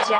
Galing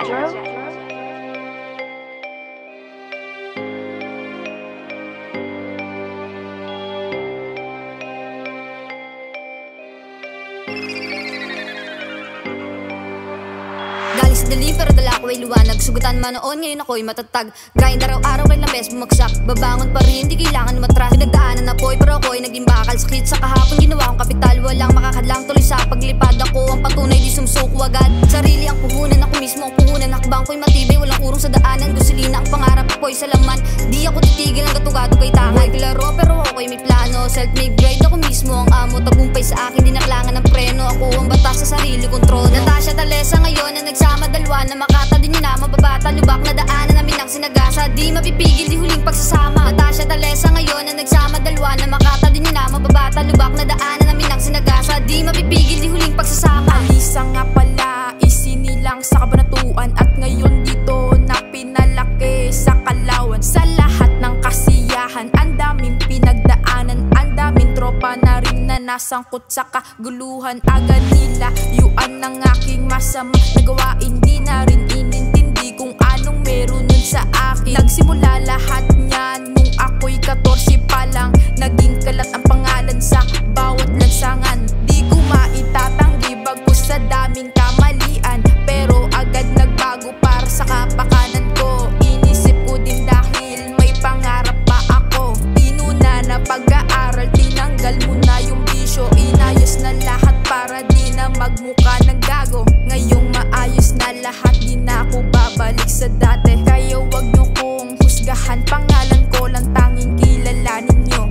sa dilim pero dala ko ay liwanag. Sugutan man noon, ngayon ako'y matatag. Grind araw-araw kay lames bumagsak. Babangon pa rin, di kailangan matras. Pinagdaanan na po'y pero ako'y naging bakal. Sakit sa kahapon, ginawa kong kapital. Walang makakadlang tuloy sa paglipad. Ako ang patunay, di sumsuko agad. Sarili ang puhunan, ako mismo ang puhunan. Hakbang ko'y matibay, walang urong sa daanan. Gasolina ang pangarap ako'y sa laman. Di ako titigil ng gatugado kay tangan. Buhay klaro pero ako'y may plano. Self-made grade, ako mismo ang amo. Tagumpay sa akin, di naklangan ng preno. Ako ang batas sa sarili kong trono. Natasha Talesa ngayon na nagsama dalawa na makata din yun na mababata. Lubak na daanan namin ang sinagasa. Di mapipigil, di huling pagsasama. Natasha Talesa ngayon na nagsama dalawa na makata din yun na mababata. Lubak na daanan namin ang sinagasa. Di mapipigil, di huling pagsasama. Alisa nga pala, isinilang sa kabanatuan. At ngayon dito na pinalaki sa Kalawan. Sa lahat ng kasiyahan, ang daming pinagdaanan. Ang daming tropa na rin na nasangkot sa kaguluhan. Agad nila yuan ng aking masama nagawa. Hindi na rin inintindi kung anong meron nun sa akin. Nagsimula lahat niyan nung ako'y 14 pa lang. Naging kalat ang pangalan sa bawat lansangan. Di ko maitatanggi bagkus sa daming kamalian. Pero agad nagbago para sa kapakanan ko. Inisip ko din dahil may pangarap pa ako. Inuna na pag-aaral, tinanggal mo na yung bisyo. Inayos na lahat para di na magmukha ng gago. Ngayong maayos na lahat, di na ako babalik sa dati. Kaya wag nyo kong husgahan, pangalan ko lang tanging kilalanin nyo.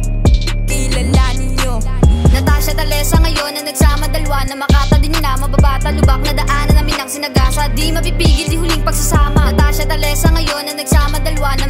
Kilalanin nyo. Natasha Talesa ngayon na nagsama dalawa na makata din yun na mababata. Lubak na daanan namin ang sinagasa. Di mapipigil, di huling pagsasama. Natasha Talesa ngayon na nagsama dalawa na